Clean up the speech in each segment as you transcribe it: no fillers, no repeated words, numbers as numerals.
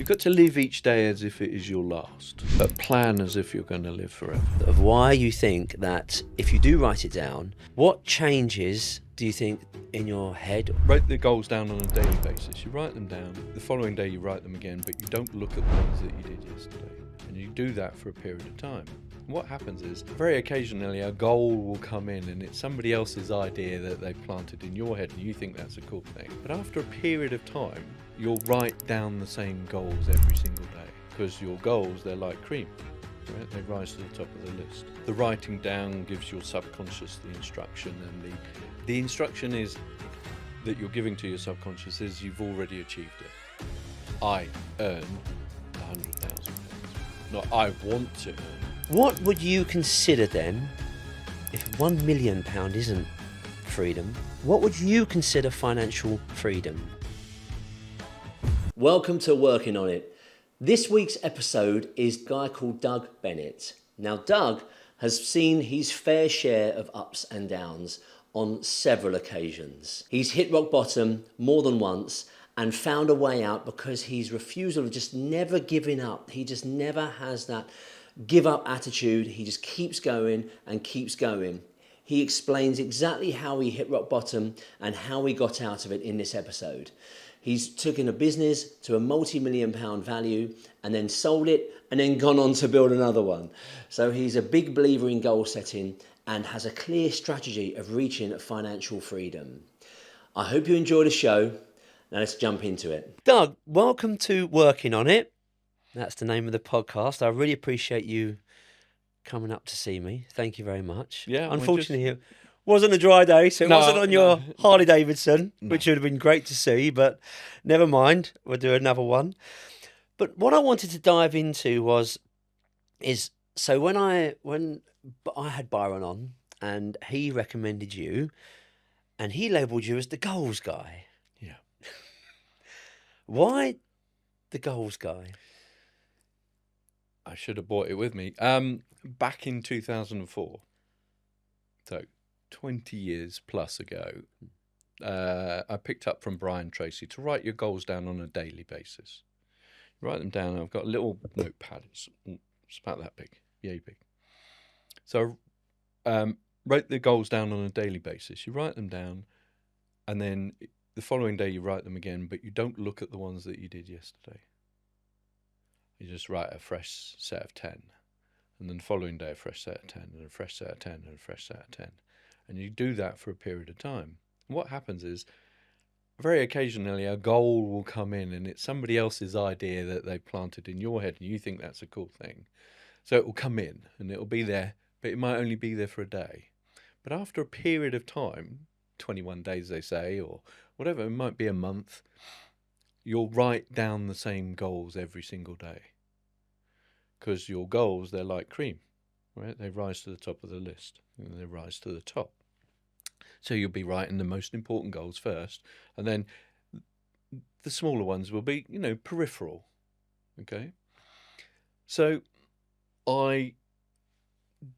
You've got to live each day as if it is your last, but plan as if you're going to live forever. Of why you think that if you do write it down, what changes do you think in your head? Write the goals down on a daily basis. You write them down. The following day you write them again, but you don't look at the ones that you did yesterday. And you do that for a period of time. And what happens is, very occasionally a goal will come in and it's somebody else's idea that they've planted in your head and you think that's a cool thing. But after a period of time, you'll write down the same goals every single day. Because your goals, they're like cream. Right? They rise to the top of the list. The writing down gives your subconscious the instruction, and the instruction is that you're giving to your subconscious is you've already achieved it. I earn £100,000. Not I want to earn. What would you consider then, if £1 million isn't freedom, what would you consider financial freedom? Welcome to Working On It. This week's episode is a guy called Doug Bennett. Now, Doug has seen his fair share of ups and downs on several occasions. He's hit rock bottom more than once and found a way out because his refusal of just never giving up. He just never has that give up attitude. He just keeps going and keeps going. He explains exactly how he hit rock bottom and how he got out of it in this episode. He's taken a business to a multi-million-pound value and then sold it and then gone on to build another one. So he's a big believer in goal setting and has a clear strategy of reaching financial freedom. I hope you enjoy the show. Now let's jump into it. Doug, welcome to Working On It. That's the name of the podcast. I really appreciate you coming up to see me. Thank you very much. Yeah. Unfortunately, it wasn't a dry day, so it wasn't on your Harley Davidson, which would have been great to see, but never mind. We'll do another one. But what I wanted to dive into is when I had Byron on and he recommended you and he labelled you as the goals guy. Yeah. Why the goals guy? I should have brought it with me. Back in 2004, so 20 years plus ago, I picked up from Brian Tracy to write your goals down on a daily basis. Write them down. I've got a little notepad. It's about that big, yay big. So write the goals down on a daily basis. You write them down, and then the following day you write them again, but you don't look at the ones that you did yesterday. You just write a fresh set of 10, and then the following day a fresh set of 10, and a fresh set of 10, and a fresh set of 10. And you do that for a period of time. And what happens is, very occasionally a goal will come in and it's somebody else's idea that they planted in your head and you think that's a cool thing. So it will come in and it will be there, but it might only be there for a day. But after a period of time, 21 days they say, or whatever, it might be a month, you'll write down the same goals every single day. Because your goals, they're like cream, right? They rise to the top of the list and they rise to the top. So you'll be writing the most important goals first, and then the smaller ones will be, peripheral. Okay. So I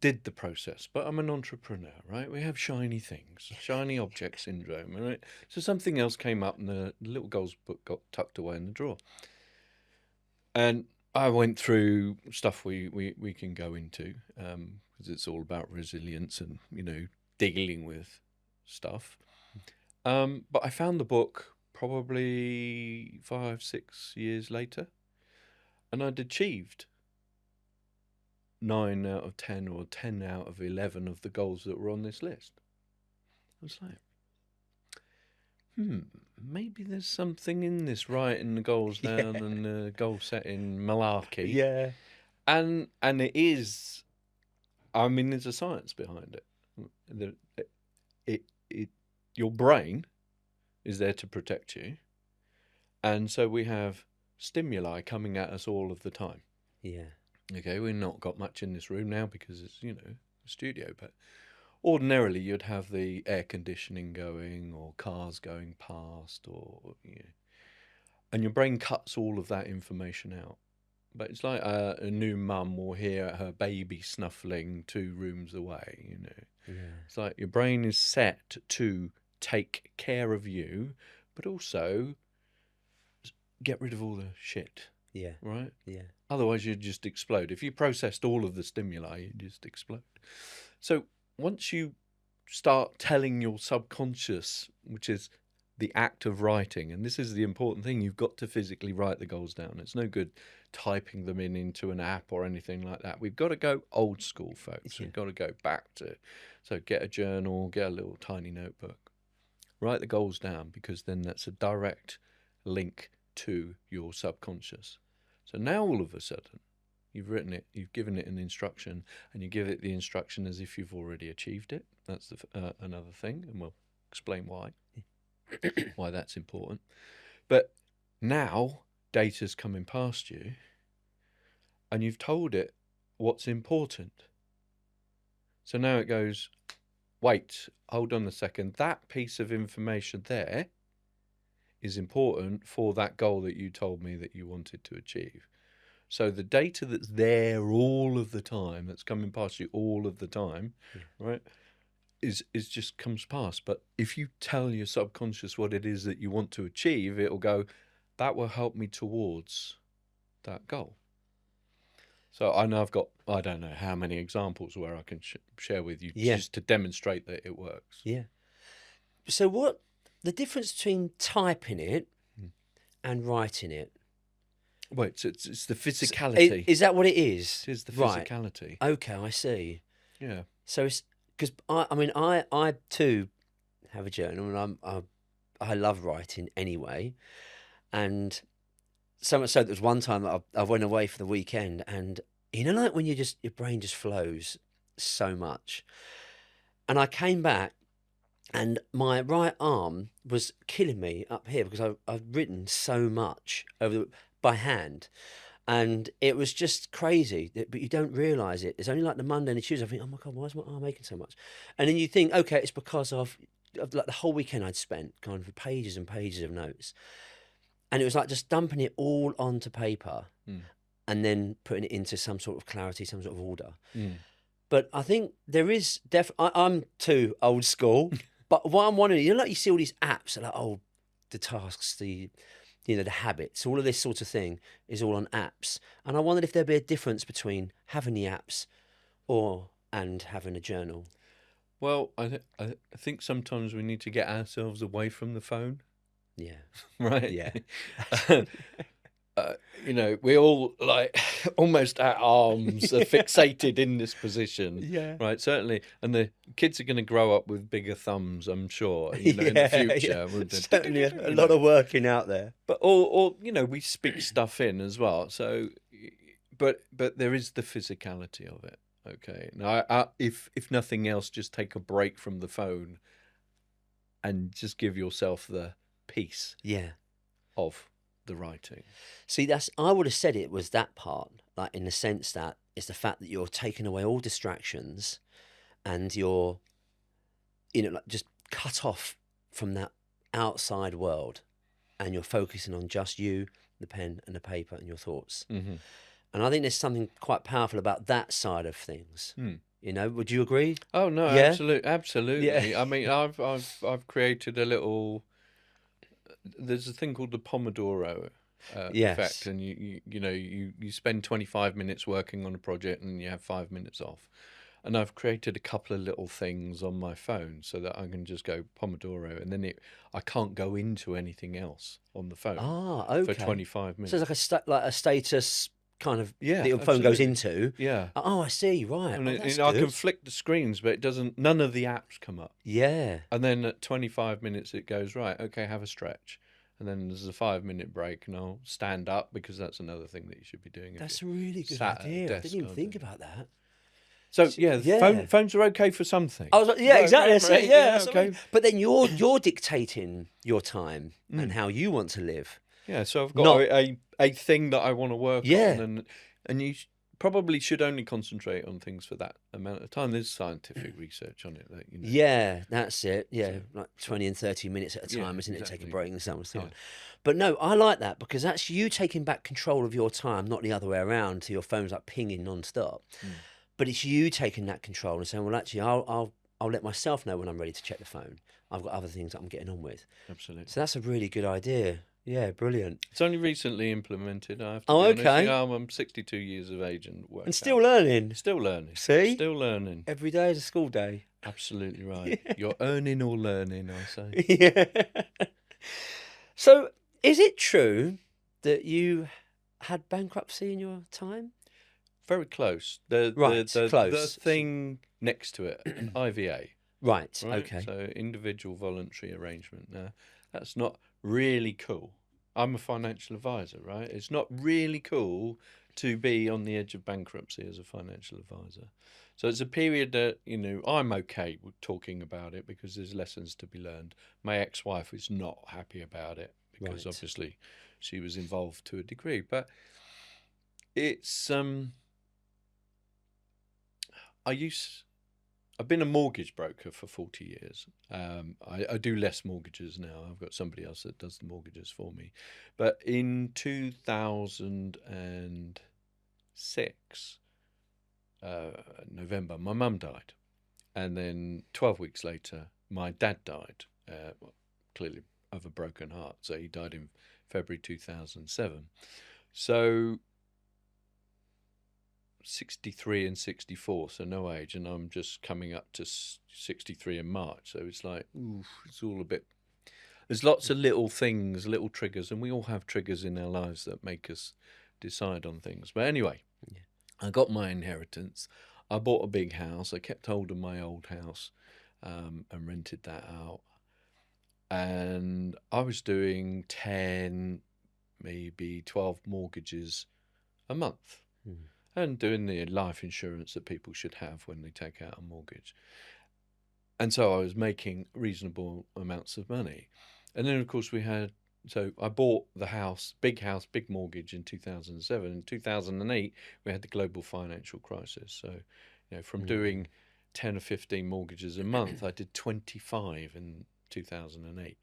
did the process, but I'm an entrepreneur, right? We have shiny things, shiny object syndrome, right? So something else came up and the little goals book got tucked away in the drawer. And I went through stuff we can go into, because it's all about resilience and, dealing with stuff. But I found the book probably 5-6 years later, and I'd achieved 9 out of 10 or 10 out of 11 of the goals that were on this list. I was like, maybe there's something in this writing the goals down and the goal setting malarkey. Yeah. And it is, there's a science behind it. Your brain is there to protect you. And so we have stimuli coming at us all of the time. Yeah. Okay, we've not got much in this room now because it's, a studio, but ordinarily you'd have the air conditioning going or cars going past and your brain cuts all of that information out. But it's like a new mum will hear her baby snuffling 2 rooms away, Yeah. It's like your brain is set to take care of you, but also get rid of all the shit Yeah. right? Yeah. Otherwise, you'd just explode. If you processed all of the stimuli, you'd just explode. So once you start telling your subconscious, which is the act of writing, and this is the important thing, you've got to physically write the goals down. It's no good typing them into an app or anything like that. We've got to go old school, folks. Yeah. We've got to go back to, so get a journal, get a little tiny notebook, write the goals down, because then that's a direct link to your subconscious. So now all of a sudden, you've written it, you've given it an instruction, and you give it the instruction as if you've already achieved it. That's another thing, and we'll explain why that's important. But now data's coming past you, and you've told it what's important. So now it goes, wait, hold on a second. That piece of information there is important for that goal that you told me that you wanted to achieve. So the data that's there all of the time, that's coming past you all of the time, right, is just comes past. But if you tell your subconscious what it is that you want to achieve, it'll go, that will help me towards that goal. So I know I've got, I don't know how many examples where I can share with you just to demonstrate that it works. Yeah. So what the difference between typing it and writing it? Well, it's the physicality. Is that what it is? It is the physicality. Right. Okay, I see. Yeah. So it's because I too have a journal, and I love writing anyway, and so much so that there was one time that I went away for the weekend, and like when your brain just flows so much, and I came back, and my right arm was killing me up here because I've written so much by hand. And it was just crazy, but you don't realise it. It's only like the Monday and the Tuesday, I think, oh my God, why is my arm aching so much? And then you think, okay, it's because of like the whole weekend I'd spent kind of pages and pages of notes. And it was like just dumping it all onto paper and then putting it into some sort of clarity, some sort of order. But I think there is I'm too old school, but what I'm wondering, like you see all these apps, like, the tasks, the habits, all of this sort of thing is all on apps. And I wondered if there'd be a difference between having the apps and having a journal. Well, I think sometimes we need to get ourselves away from the phone. Yeah. Right? Yeah. We all like almost our arms are fixated in this position. Yeah. Right, certainly. And the kids are going to grow up with bigger thumbs, I'm sure, in the future. Yeah. Certainly a lot of working out there. But or we speak stuff in as well. So but there is the physicality of it. Okay. Now if nothing else, just take a break from the phone and just give yourself the peace of the writing. See, I would have said it was that part, like in the sense that it's the fact that you're taking away all distractions and you're, like just cut off from that outside world, and you're focusing on just you, the pen and the paper and your thoughts. Mm-hmm. And I think there's something quite powerful about that side of things. Would you agree? Oh no, Yeah? absolutely. Yeah. I mean, I've created a little. There's a thing called the Pomodoro effect, and you spend 25 minutes working on a project and you have 5 minutes off. And I've created a couple of little things on my phone so that I can just go Pomodoro, and then I can't go into anything else on the phone for 25 minutes. So it's like a status kind of that your phone goes into. Yeah. Oh, I see. Right. And that's I good. can flick the screens, but it doesn't. None of the apps come up. Yeah. And then at 25 minutes, it goes, right, okay, have a stretch. And then there's a 5-minute break, and I'll stand up, because that's another thing that you should be doing. That's a really good idea. I didn't even think about that. So phones are okay for something. I was like, exactly. That's it. Yeah, okay. But then you're dictating your time and how you want to live. Yeah, so I've got a thing that I want to work on, and you probably should only concentrate on things for that amount of time. There's scientific research on it. Yeah, that's it. Yeah, like 20 and 30 minutes at a time, isn't it? Take a break and so on and so on. But no, I like that, because that's you taking back control of your time, not the other way around, to your phone's like pinging non-stop. But it's you taking that control and saying, well, actually, I'll let myself know when I'm ready to check the phone. I've got other things that I'm getting on with. Absolutely. So that's a really good idea. Yeah, brilliant. It's only recently implemented, I have to Oh, be honest. okay. Yeah, I'm 62 years of age and work And still out. learning. Still learning. See? Still learning. Every day is a school day. Absolutely right. You're earning or learning, I say. Yeah. So, is it true that you had bankruptcy in your time? Very close. Right, The close. thing next to it, an IVA. Right, Right? okay. So individual voluntary arrangement. Now, that's not really cool. I'm a financial advisor, right? It's not really cool to be on the edge of bankruptcy as a financial advisor. So it's a period that, I'm okay with talking about it because there's lessons to be learned. My ex-wife is not happy about it because Right. obviously she was involved to a degree. But it's I've been a mortgage broker for 40 years. I do less mortgages now. I've got somebody else that does the mortgages for me. But in 2006, November, my mum died. And then 12 weeks later, my dad died, clearly of a broken heart. So he died in February 2007. So 63 and 64, so no age, and I'm just coming up to 63 in March. So it's like, ooh, it's all a bit. There's lots of little things, little triggers, and we all have triggers in our lives that make us decide on things. But anyway, I got my inheritance. I bought a big house. I kept hold of my old house and rented that out. And I was doing 10, maybe 12 mortgages a month. And doing the life insurance that people should have when they take out a mortgage. And so I was making reasonable amounts of money. And then, of course, so I bought the house, big mortgage in 2007. In 2008, we had the global financial crisis. So, from doing 10 or 15 mortgages a month, I did 25 in 2008.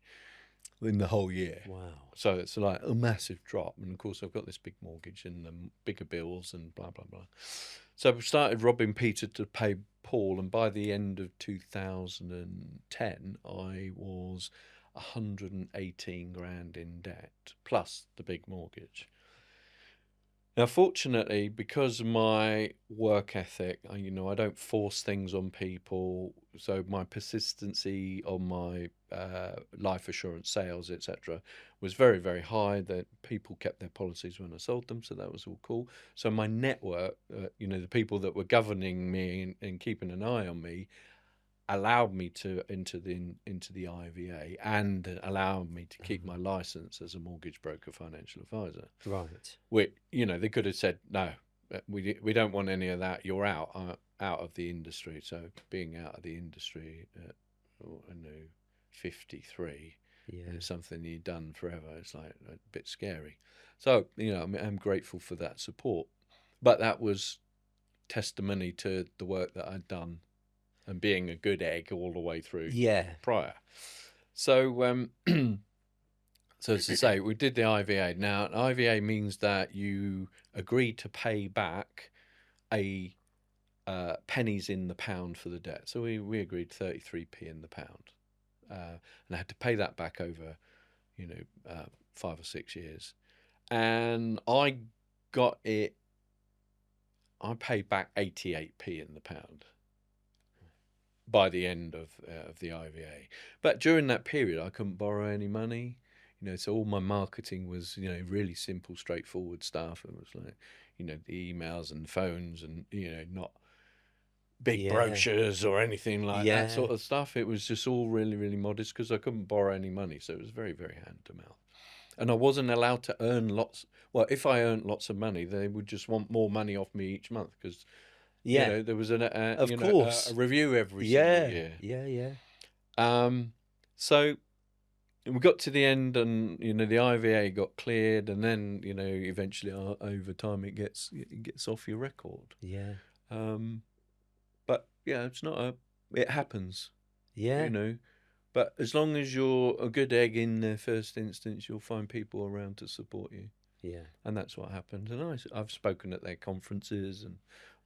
In the whole year. Wow. So it's like a massive drop. And of course, I've got this big mortgage and bigger bills and blah, blah, blah. So I started robbing Peter to pay Paul. And by the end of 2010, I was 118 grand in debt, plus the big mortgage. Now, fortunately, because of my work ethic, I don't force things on people. So my persistency on my life assurance sales, etc., was very, very high. That people kept their policies when I sold them, so that was all cool. So my network, the people that were governing me and keeping an eye on me, allowed me to into the IVA and allowed me to keep my license as a mortgage broker financial advisor. Right. They could have said, no, we don't want any of that. You're out of the industry. So being out of the industry at 53, it's something you've done forever. It's like a bit scary. So, I'm grateful for that support. But that was testimony to the work that I'd done and being a good egg all the way through prior. So, so as I say, we did the IVA. Now, an IVA means that you agree to pay back pennies in the pound for the debt. So we agreed 33p in the pound. And I had to pay that back over, 5 or 6 years. And I paid back 88p in the pound by the end of the IVA. But during that period, I couldn't borrow any money. So all my marketing was, really simple, straightforward stuff. It was like, the emails and phones and, not big brochures or anything like that sort of stuff. It was just all really, really modest because I couldn't borrow any money. So it was very, very hand to mouth. And I wasn't allowed to earn lots. Well, if I earned lots of money, they would just want more money off me each month because there was a review every single year. So we got to the end, and the IVA got cleared, and then eventually over time it gets off your record. But it's not it happens. But as long as you're a good egg in the first instance, you'll find people around to support you. And that's what happened. And I've spoken at their conferences and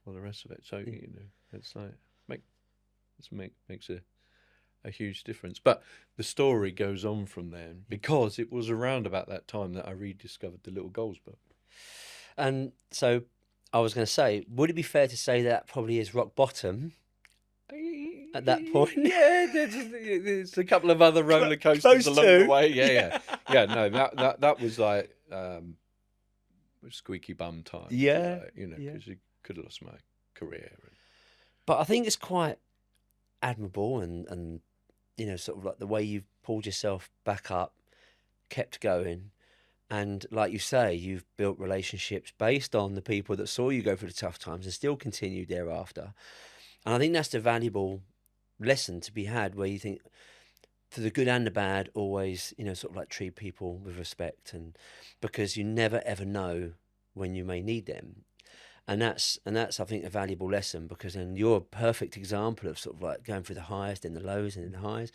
all the rest of it. So it's like makes a huge difference. But the story goes on from there because it was around about that time that I rediscovered the Little Goals book. And so I was going to say, would it be fair to say that probably is rock bottom at that point? Yeah, there's a couple of other roller coasters Close along to. the way. Yeah. No, that was like squeaky bum time. Yeah, like, because you could have lost my career. But I think it's quite admirable and sort of like the way you've pulled yourself back up, kept going. And like you say, you've built relationships based on the people that saw you go through the tough times and still continued thereafter. And I think that's the valuable lesson to be had, where you think, for the good and the bad, always, sort of like treat people with respect, and because you never ever know when you may need them. And that's I think a valuable lesson, because then you're a perfect example of sort of like going through the highs, then the lows, and then the highs,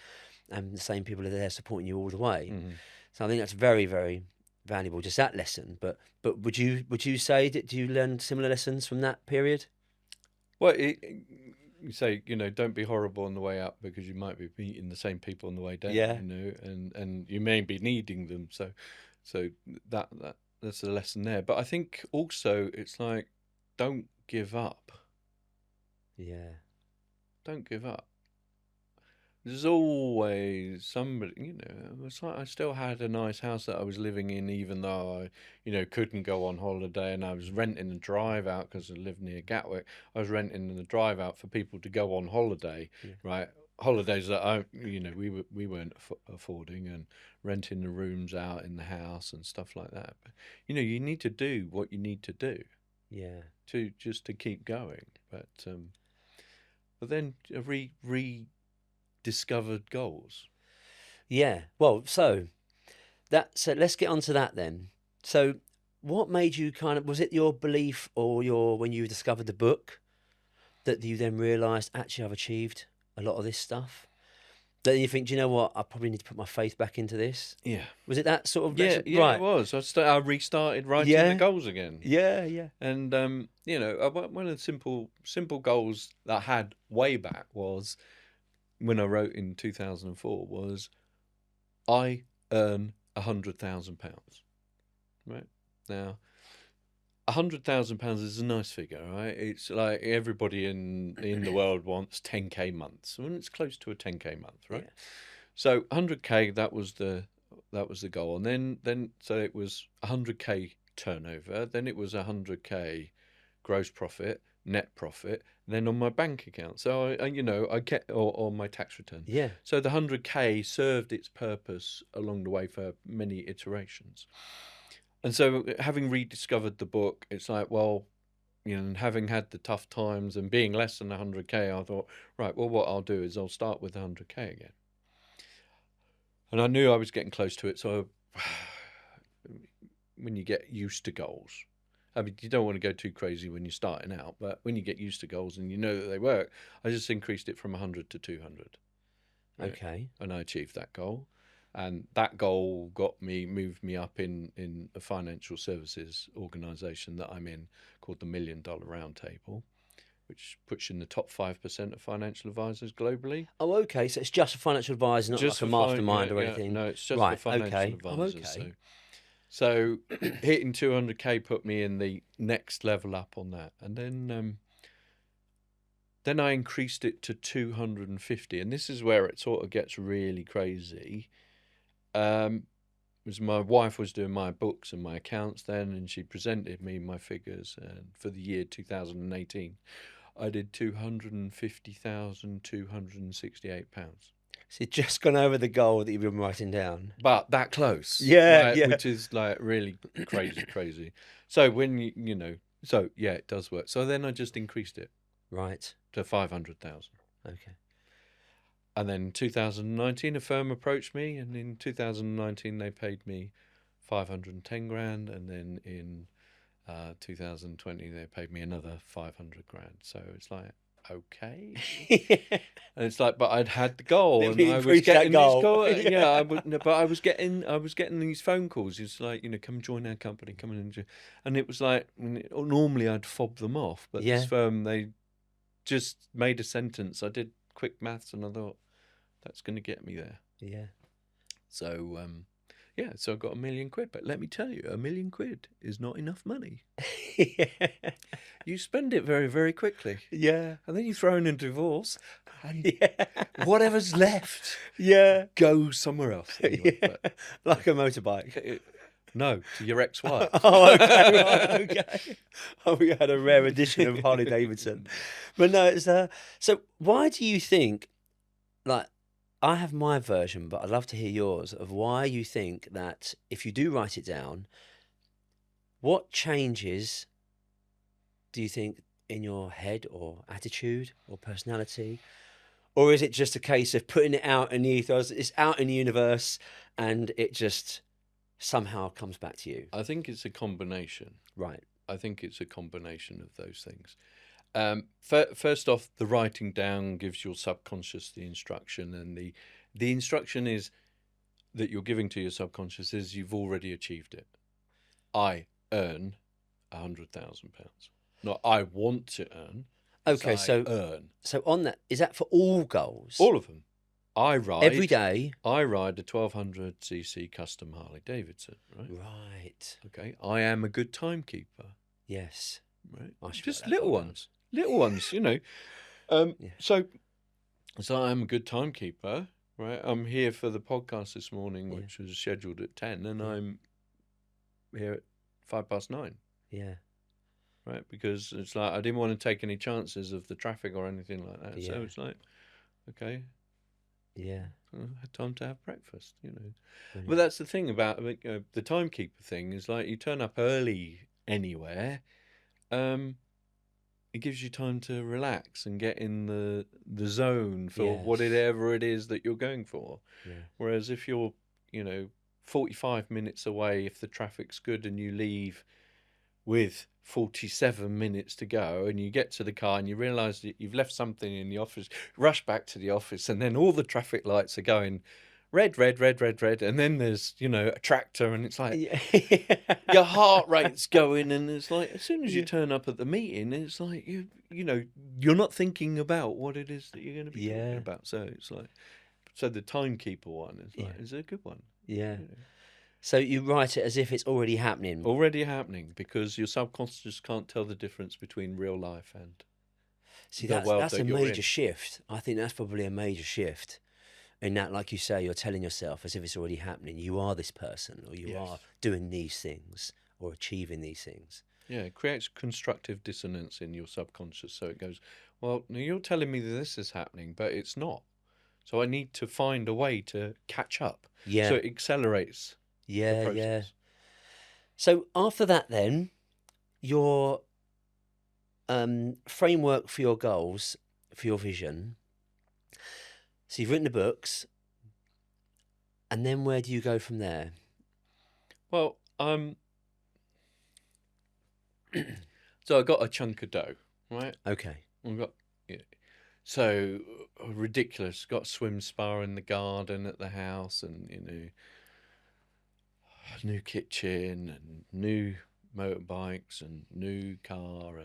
and the same people are there supporting you all the way. Mm-hmm. So I think that's very, very valuable, just that lesson. But would you say that you learned similar lessons from that period? Well, you say, don't be horrible on the way up, because you might be meeting the same people on the way down. Yeah. And you may be needing them. So that's a lesson there. But I think also it's like, don't give up. Yeah. Don't give up. There's always somebody, it's like I still had a nice house that I was living in, even though I, couldn't go on holiday, and I was renting a drive out because I lived near Gatwick. I was renting the drive out for people to go on holiday, right? Holidays that we weren't affording, and renting the rooms out in the house and stuff like that. But, you need to do what you need to do. Yeah. To keep going. But then rediscovered goals. Yeah. Well, so let's get on to that then. So what made you was it your belief or when you discovered the book that you then realised, actually I've achieved a lot of this stuff? Then you think, do you know what? I probably need to put my faith back into this. Yeah. Was it that sort of? Yeah, right. It was. I restarted writing the goals again. Yeah, yeah. And one of the simple goals that I had way back was, when I wrote in 2004, was I earn £100,000. Right now, £100,000 is a nice figure, right? It's like everybody in the world wants 10k months, and it's close to a 10k month, right? Yeah. So 100k, that was the goal, and then so it was 100k turnover, then it was 100k gross profit, net profit, then on my bank account. So I get or my tax return. Yeah. So the 100k served its purpose along the way for many iterations. And so, having rediscovered the book, it's like, well, and having had the tough times and being less than 100k, I thought, right, well, what I'll do is I'll start with 100k again. And I knew I was getting close to it. So, when you get used to goals, I mean, you don't want to go too crazy when you're starting out, but when you get used to goals and you know that they work, I just increased it from 100 to 200. Right? Okay. And I achieved that goal. And that goal moved me up in a financial services organisation that I'm in, called the $1 Million Roundtable, which puts you in the top 5% of financial advisors globally. Oh, okay. So it's just for financial advisors, not just like a mastermind or anything. No, it's just for financial advisors. Oh, okay. So hitting 200k put me in the next level up on that, and then I increased it to 250, and this is where it sort of gets really crazy. Was my wife was doing my books and my accounts then, and she presented me my figures, and for the year 2018 I did £250,268. So you've just gone over the goal that you've been writing down, but that close. Yeah. Which is like really crazy. So when it does work. So then I just increased it right, to 500,000. Okay. And then 2019, a firm approached me, and in 2019 they paid me 510 grand, and then in 2020 they paid me another 500 grand. So it's like, okay. And it's like, but I'd had the goal, and I was getting this goal. But I was getting these phone calls. It's like, come join our company, come in, and it was like, normally I'd fob them off, but this firm, they just made a sentence. I did quick maths, and I thought, That's going to get me there. Yeah. So, so I got £1 million. But let me tell you, £1 million is not enough money. Yeah. You spend it very, very quickly. Yeah. And then you throw in a divorce, and Yeah. whatever's left Yeah. goes somewhere else. Anyway, Yeah. Like a motorbike. no, to your ex-wife. Oh, okay, right, okay. Oh, we had a rare edition of Harley Davidson. But no, it's so why do you think, like, I have my version, but I'd love to hear yours of why you think that if you do write it down, what changes do you think in your head or attitude or personality? Or is it just a case of putting it out in the ethos, it's out in the universe, and it just somehow comes back to you? I think it's a combination. Right. I think it's a combination of those things. First off, the writing down gives your subconscious the instruction, and the instruction is that you're giving to your subconscious is you've already achieved it. I earn £100,000. Not I want to earn. Okay, so earn. So on that, is that for all goals? All of them. I ride every day. I ride a 1200cc custom Harley Davidson. Right. Right. Okay. I am a good timekeeper. Yes. Right. I should Just write that little down. ones. Little ones. You know. Yeah. So I'm a good timekeeper. Right. I'm here for the podcast this morning, Yeah. which was scheduled at 10, and Yeah. I'm here at 9:05. Yeah. Right, because it's like I didn't want to take any chances of the traffic or anything like that. Yeah. So it's like, okay, Yeah. I had time to have breakfast, you know. Brilliant. But that's the thing about the timekeeper thing is like you turn up early anywhere, it gives you time to relax and get in the zone for Yes. whatever it is that you're going for. Yeah. Whereas if you're, 45 minutes away, if the traffic's good and you leave with 47 minutes to go and you get to the car and you realise that you've left something in the office, rush back to the office, and then all the traffic lights are going red, red, red, red, red, and then there's, a tractor, and it's like Yeah. your heart rate's going, and it's like as soon as you Yeah. turn up at the meeting, it's like you're not thinking about what it is that you're going to be Yeah. talking about. So it's like, so the timekeeper one is like Yeah. is a good one. Yeah. So you write it as if it's already happening. Already happening, because your subconscious can't tell the difference between real life and See, the that's world a that you're major in. shift. I think that's probably a major shift. In that, like you say, you're telling yourself as if it's already happening. You are this person, or you Yes. are doing these things, or achieving these things. Yeah, it creates constructive dissonance in your subconscious. So it goes, well, now you're telling me that this is happening, but it's not. So I need to find a way to catch up. Yeah. So it accelerates the Yeah, yeah. process. So after that, then your framework for your goals, for your vision. So you've written the books, and then where do you go from there? Well, so I got a chunk of dough, right? Okay. I've got, so ridiculous. Got a swim spa in the garden at the house, and new kitchen and new motorbikes and new car,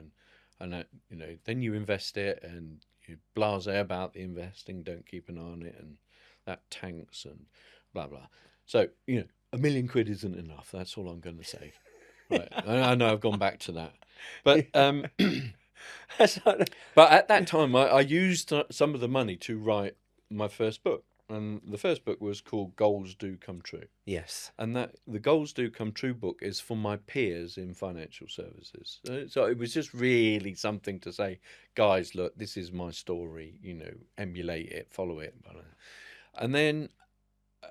and then you invest it and you blasé about the investing, don't keep an eye on it, and that tanks and blah blah. So £1 million isn't enough. That's all I'm going to say. Right, I know I've gone back to that, but but at that time I used some of the money to write my first book, and the first book was called Goals Do Come True. Yes. And that the Goals Do Come True book is for my peers in financial services. So it was just really something to say, guys, look, this is my story, emulate it, follow it. And then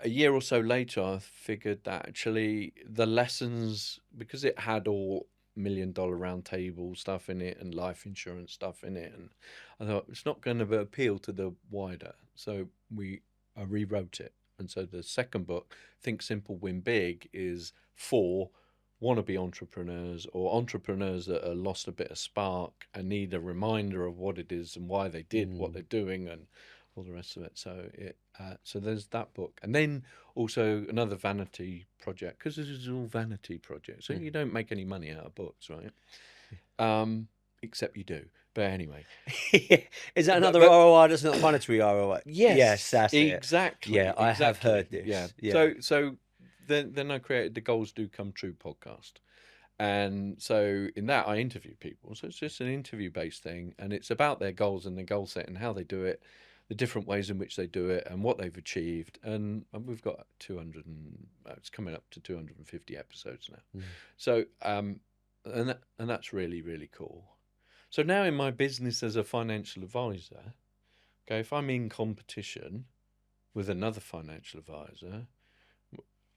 a year or so later, I figured that actually the lessons, because it had all $1 Million Round Table stuff in it and life insurance stuff in it, and I thought it's not going to appeal to the wider. So I rewrote it. And so the second book, Think Simple, Win Big, is for wannabe entrepreneurs or entrepreneurs that have lost a bit of spark and need a reminder of what it is and why they did what they're doing and all the rest of it. So so there's that book. And then also another vanity project, because this is all vanity projects. So you don't make any money out of books, right? except you do. But anyway. Is that another ROI that's not monetary ROI? Yes, that's exactly. it. Yeah, I have exactly. heard this. Yeah. So then I created the Goals Do Come True podcast. And so in that, I interview people. So it's just an interview-based thing. And it's about their goals and their goal set and how they do it, the different ways in which they do it and what they've achieved. And we've got 200 and it's coming up to 250 episodes now. So, and that's really, really cool. So now in my business as a financial advisor, okay, if I'm in competition with another financial advisor,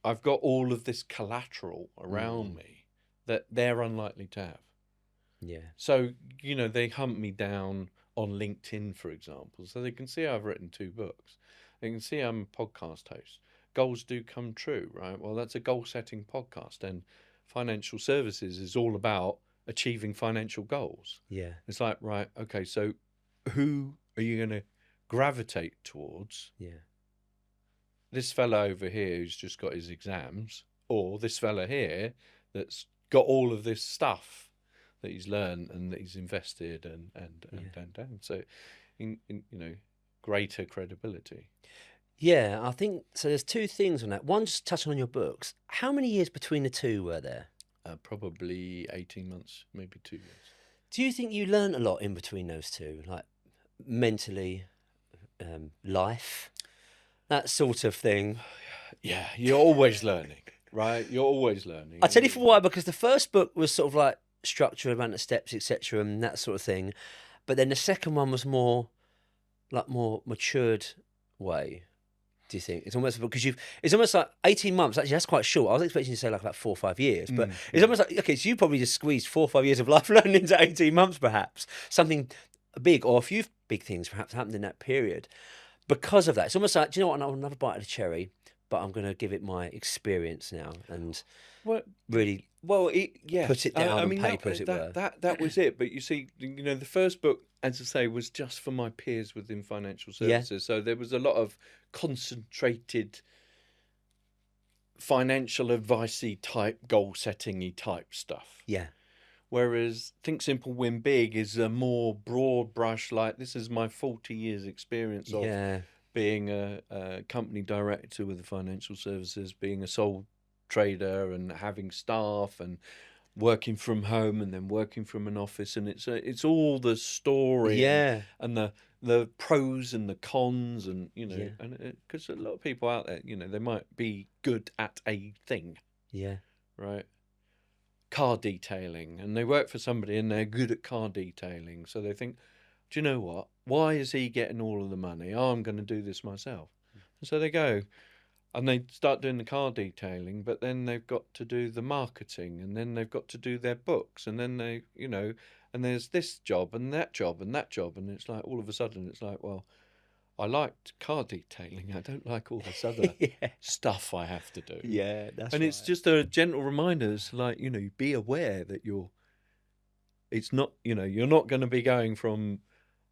I've got all of this collateral around me that they're unlikely to have. Yeah. So, they hunt me down on LinkedIn, for example, so they can see I've written 2 books. They can see I'm a podcast host. Goals do come true, right? Well, that's a goal-setting podcast, and financial services is all about achieving financial goals. Yeah. It's like, right, okay, so who are you going to gravitate towards? Yeah. This fella over here who's just got his exams, or this fella here that's got all of this stuff that he's learned and that he's invested and. So, greater credibility. Yeah, I think so. There's 2 things on that. One, just touching on your books. How many years between the 2 were there? Probably 18 months, maybe 2 years. Do you think you learned a lot in between those 2, like mentally, life, that sort of thing? Yeah, you're always learning, right? You're always learning. I tell you for why, because the first book was sort of like structure, amount of steps, etc., and that sort of thing, but then the second one was more matured way. Do you think it's almost because it's almost like 18 months? Actually, that's quite short. I was expecting you to say like about 4 or 5 years, but it's almost like, okay, so you probably just squeezed 4 or 5 years of life learning into 18 months, perhaps something big or a few big things perhaps happened in that period because of that. It's almost like, do you know what? I'll another bite of the cherry, but I'm going to give it my experience now and really put it down on paper, as it were. That was it. But you see, the first book, as I say, was just for my peers within financial services. Yeah. So there was a lot of concentrated financial advice-y type, goal-setting-y type stuff. Yeah. Whereas Think Simple, Win Big is a more broad brush, like this is my 40 years experience of being a company director with the financial services, being a sole trader and having staff and working from home and then working from an office, and it's all the story and the pros and the cons and and because a lot of people out there they might be good at a thing, right, car detailing, and they work for somebody and they're good at car detailing, so they think, do you know what, why is he getting all of the money? I'm going to do this myself. And so they go and they start doing the car detailing, but then they've got to do the marketing, and then they've got to do their books, and then they, and there's this job and that job and that job, and it's like all of a sudden it's like, well, I liked car detailing, I don't like all this other stuff I have to do. Yeah, that's and right. It's just a gentle reminder, it's like, be aware that it's not, you're not going to be going from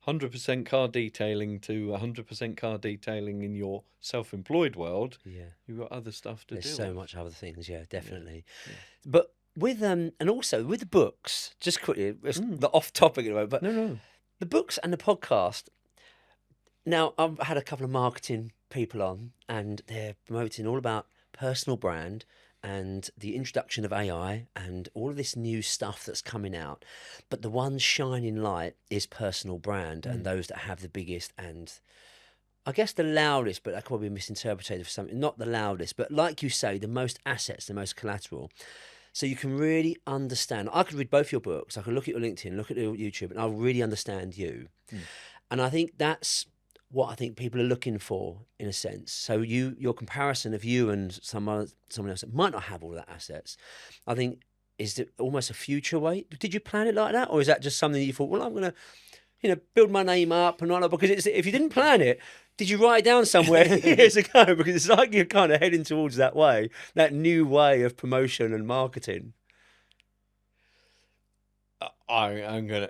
100% car detailing to 100% car detailing in your self-employed world. Yeah, you've got other stuff to do. There's so much other things. Yeah, definitely. Yeah. But with and also with the books, just quickly, it's the off topic at the moment, but no, the books and the podcast. Now I've had a couple of marketing people on, and they're promoting all about personal brand and the introduction of AI and all of this new stuff that's coming out. But the one shining light is personal brand and those that have the biggest and I guess the loudest, but that could be misinterpreted for something, not the loudest, but like you say, the most assets, the most collateral. So you can really understand. I could read both your books. I could look at your LinkedIn, look at your YouTube, and I'll really understand you. And I think that's what I think people are looking for, in a sense. So your comparison of you and someone else that might not have all that assets, I think, is it almost a future way? Did you plan it like that, or is that just something that you thought, well, I'm going to, build my name up and all that? Because if you didn't plan it, did you write it down somewhere years ago? Because it's like you're kind of heading towards that way, that new way of promotion and marketing. I'm gonna,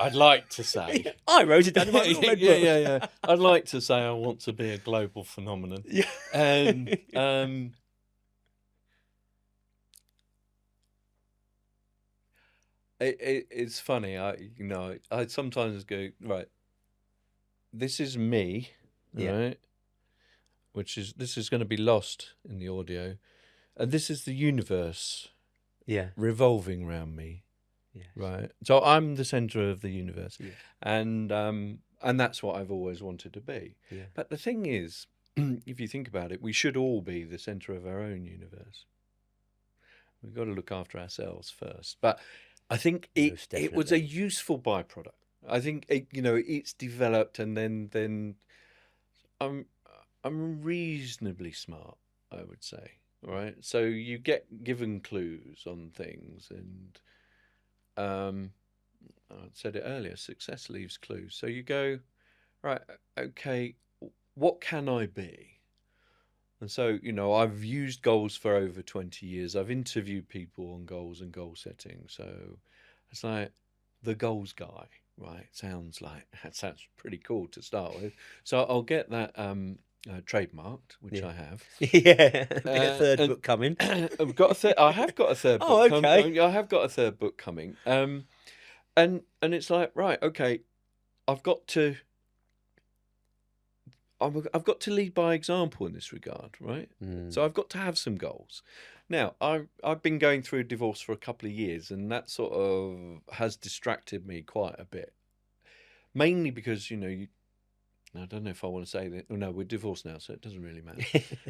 I'd like to say I wrote it down in my little red book. Yeah. I'd like to say I want to be a global phenomenon. Yeah. It's funny. I sometimes go, right, this is me, Yeah. right? This is going to be lost in the audio, and this is the universe Yeah. revolving around me, Yeah. right? So I'm the center of the universe, Yeah. and that's what I've always wanted to be. Yeah. But the thing is, if you think about it, we should all be the center of our own universe. We've got to look after ourselves first. But I think Most it was a definitely. useful byproduct. I think it's developed, and then I'm reasonably smart, I would say. Right, so you get given clues on things, and I said it earlier. Success leaves clues. So you go, right, okay, what can I be? And so, I've used goals for over 20 years. I've interviewed people on goals and goal setting. So it's like the goals guy, right? That sounds pretty cool to start with. So I'll get that trademarked, which Yeah. I have. Yeah. Be a third And book coming. I've got a third. I have got a third Oh, book okay. coming. I have got a third book coming. And it's like, right, okay, I've got to. I've got to lead by example in this regard, right? So I've got to have some goals. Now, I've been going through a divorce for a couple of years, and that sort of has distracted me quite a bit. Mainly because, I don't know if I want to say that. Oh, no, we're divorced now, so it doesn't really matter.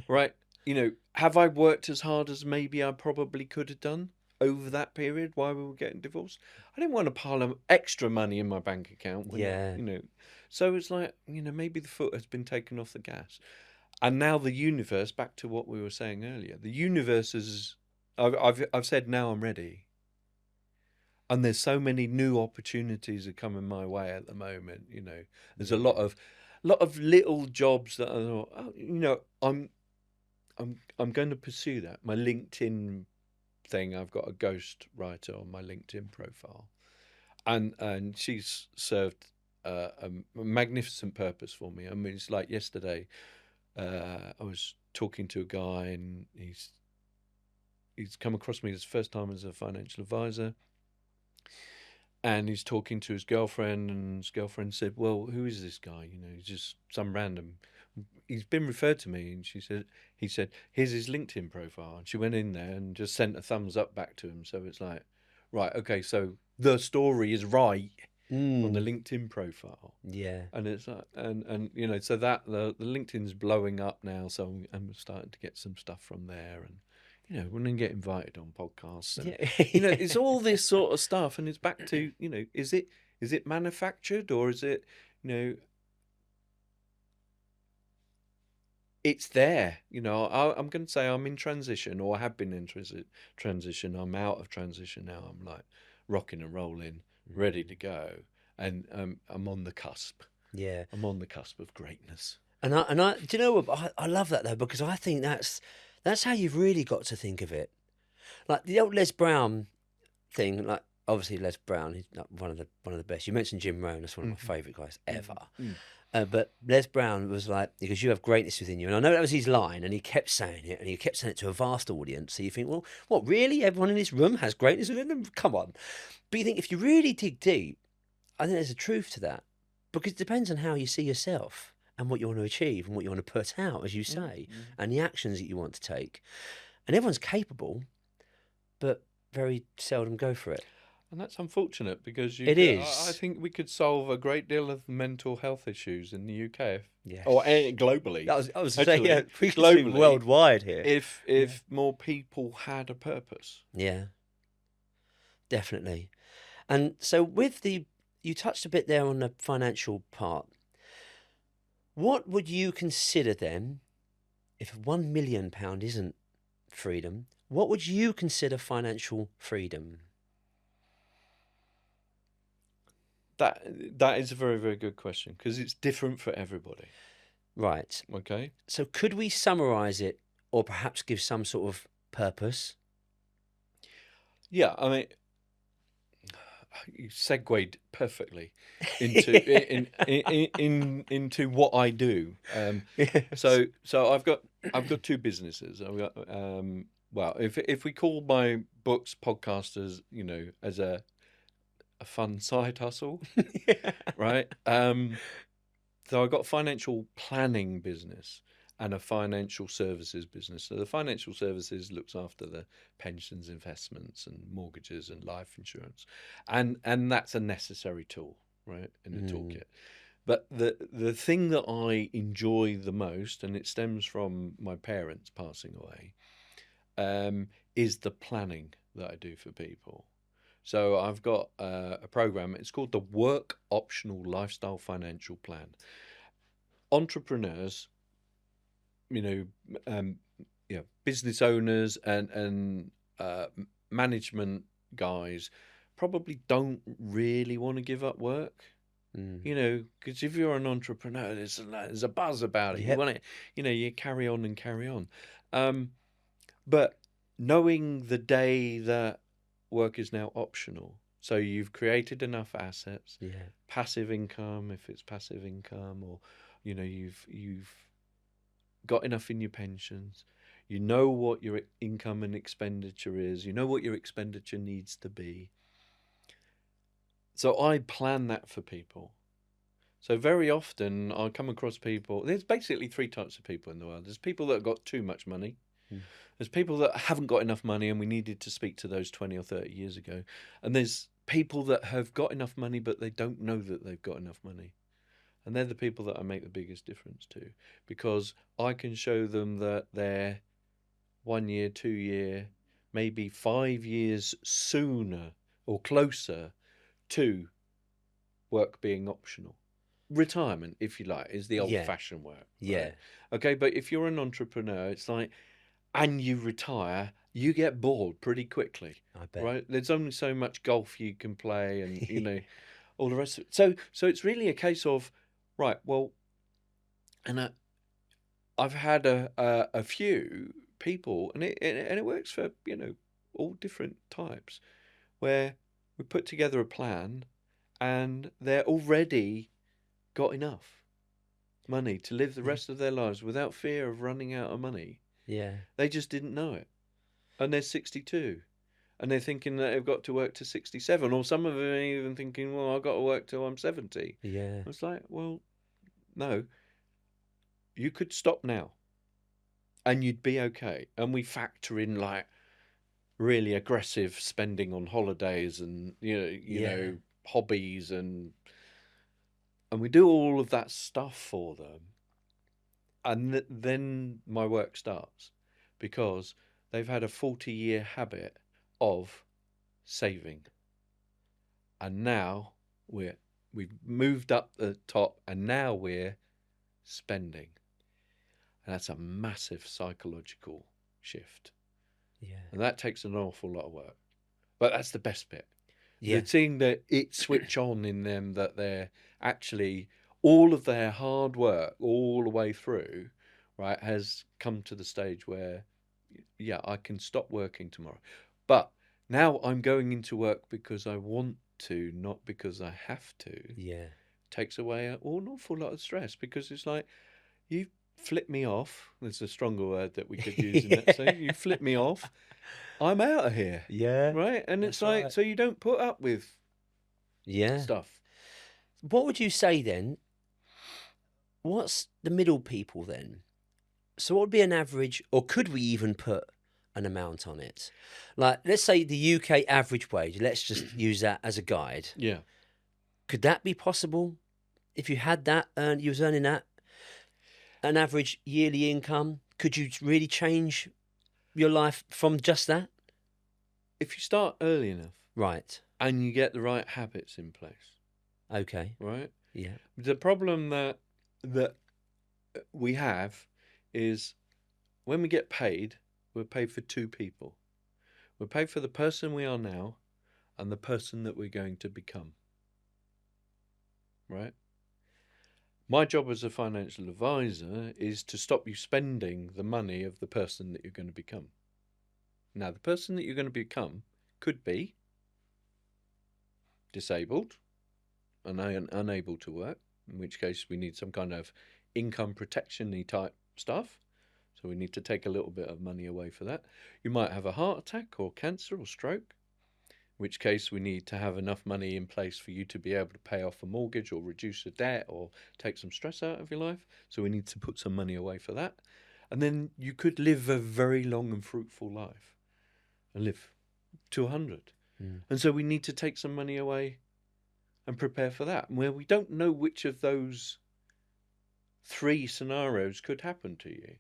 Right? Have I worked as hard as maybe I probably could have done over that period while we were getting divorced? I didn't want to pile of extra money in my bank account when, Yeah. So it's like, maybe the foot has been taken off the gas. And now the universe, back to what we were saying earlier, the universe is, I've said now I'm ready. And there's so many new opportunities are coming my way at the moment. There's a lot of little jobs that I thought, I'm going to pursue that. My LinkedIn thing, I've got a ghost writer on my LinkedIn profile, and she's served a magnificent purpose for me. I mean, it's like yesterday, I was talking to a guy, and he's come across me as first time as a financial advisor. And he's talking to his girlfriend, and his girlfriend said, "Well, who is this guy? He's just some random. He's been referred to me." And he said, "Here's his LinkedIn profile." And she went in there and just sent a thumbs up back to him. So it's like, right, okay, so the story is right on the LinkedIn profile. Yeah. And it's like, and so that the LinkedIn's blowing up now. So I'm starting to get some stuff from there, and when I get invited on podcasts, and Yeah. it's all this sort of stuff, and it's back to is it manufactured, or is it it's there. I'm going to say I'm in transition, or I have been in transition. I'm out of transition now. I'm like rocking and rolling, ready to go, and I'm on the cusp. Yeah. I'm on the cusp of greatness. And I do you know what? I love that though, because I think that's how you've really got to think of it. Like the old Les Brown thing, like obviously Les Brown, he's like one of the best. You mentioned Jim Rohn, that's one of my favourite guys ever. But Les Brown was like, because you have greatness within you. And I know that was his line, and he kept saying it, and he kept saying it to a vast audience. So you think, well, what, really? Everyone in this room has greatness within them? Come on. But you think, if you really dig deep, I think there's a truth to that. Because it depends on how you see yourself and what you want to achieve and what you want to put out, as you say, and the actions that you want to take. And everyone's capable, but very seldom go for it. And that's unfortunate, because It is. I think we could solve a great deal of mental health issues in the UK, Yes. or globally. I was Actually, saying, yeah, we could globally, do worldwide here. if more people had a purpose. Yeah, definitely. And so you touched a bit there on the financial part. What would you consider then, if £1 million isn't freedom, what would you consider financial freedom? That is a very, very good question, because it's different for everybody. Right. Okay. So could we summarise it, or perhaps give some sort of purpose? Yeah, I mean, you segued perfectly into into what I do. Yes. So I've got two businesses. I've got well, if we call my books, podcasters, as a a fun side hustle, Yeah. right? So I got a financial planning business and a financial services business. So the financial services looks after the pensions, investments, and mortgages and life insurance, and that's a necessary tool, right, in the toolkit. But the thing that I enjoy the most, and it stems from my parents passing away, is the planning that I do for people. So I've got a program. It's called the Work Optional Lifestyle Financial Plan. Entrepreneurs, you know, um, business owners and management guys probably don't really want to give up work. Because if you're an entrepreneur, there's a buzz about it. You Yep. want it, you carry on and carry on. But knowing the day that work is now optional, so you've created enough assets, Yeah. passive income, if it's passive income, or you've got enough in your pensions. You know what your income and expenditure is. You know what your expenditure needs to be. So I plan that for people. So very often I come across people. There's basically three types of people in the world. There's people that have got too much money. There's people that haven't got enough money, and we needed to speak to those 20 or 30 years ago. And there's people that have got enough money, but they don't know that they've got enough money. And they're the people that I make the biggest difference to, because I can show them that they're 1 year, 2 year, maybe 5 years sooner or closer to work being optional. Retirement, if you like, is the Yeah. old-fashioned work. Yeah. Right? Okay, but if you're an entrepreneur, it's like, and you retire, you get bored pretty quickly. I bet. Right? There's only so much golf you can play, and all the rest of it. So it's really a case of, right, well, and I've had a few people, and it works for all different types, where we put together a plan, and they're already got enough money to live the rest of their lives without fear of running out of money. Yeah. They just didn't know it, and they're 62. And they're thinking that they've got to work to 67, or some of them are even thinking, well, I've got to work till I'm 70. Yeah. It's like, well, no, you could stop now and you'd be okay. And we factor in like really aggressive spending on holidays and, hobbies, and we do all of that stuff for them. And then my work starts, because they've had a 40-year habit of saving. And now we've moved up the top, and now we're spending. And that's a massive psychological shift. Yeah. And that takes an awful lot of work. But that's the best bit. Yeah. The thing that it switch on in them, that they're actually, all of their hard work all the way through, right, has come to the stage where, yeah, I can stop working tomorrow. But now I'm going into work because I want to, not because I have to. Yeah. Takes away an awful lot of stress, because it's like, you flip me off. There's a stronger word that we could use in that sense. You flip me off, I'm out of here. Yeah. Right? And That's it's like, right. so you don't put up with Yeah. stuff. What would you say then? What's the middle people then? So what would be an average, or could we even put an amount on it? Like, let's say the UK average wage, let's just use that as a guide. Yeah. Could that be possible? If you had that, you was earning that, an average yearly income, could you really change your life from just that? If you start early enough. Right. And you get the right habits in place. Okay. Right? Yeah. The problem that we have is, when we get paid, we're paid for two people. We're paid for the person we are now and the person that we're going to become. Right? My job as a financial advisor is to stop you spending the money of the person that you're going to become. Now, the person that you're going to become could be disabled and unable to work, in which case we need some kind of income protection-y type stuff. So we need to take a little bit of money away for that. You might have a heart attack or cancer or stroke, in which case we need to have enough money in place for you to be able to pay off a mortgage or reduce a debt or take some stress out of your life. So we need to put some money away for that. And then you could live a very long and fruitful life and live to 100. And so we need to take some money away and prepare for that. And where we don't know which of those 3 scenarios could happen to you.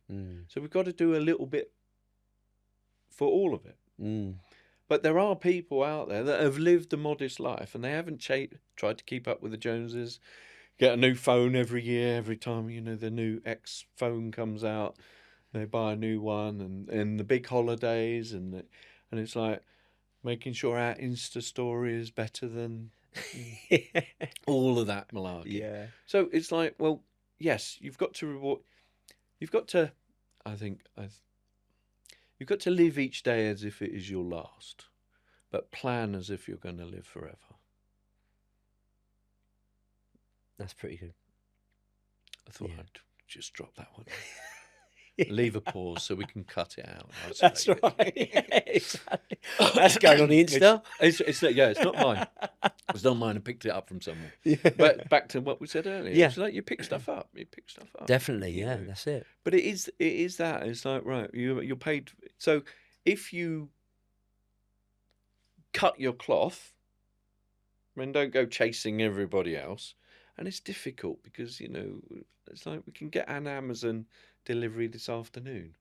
So we've got to do a little bit for all of it. But there are people out there that have lived a modest life and they haven't tried to keep up with the Joneses, get a new phone every year. Every time, the new X phone comes out, they buy a new one, and the big holidays, and it's like making sure our Insta story is better than all of that malarkey. Yeah. So it's like, well, yes, you've got to reward. You've got to, I think, you've got to live each day as if it is your last, but plan as if you're going to live forever. That's pretty good. I thought I'd just drop that one. Yeah. Leave a pause so we can cut it out. That's right. Yeah, exactly. That's going on the Insta. It's not mine. It's not mine. I picked it up from somewhere. Yeah. But back to what we said earlier. Yeah. It's like you pick stuff up. Definitely, yeah, that's it. But it is that. It's like, right, you're paid. So if you cut your cloth, don't go chasing everybody else. And it's difficult because, it's like we can get an Amazon delivery this afternoon.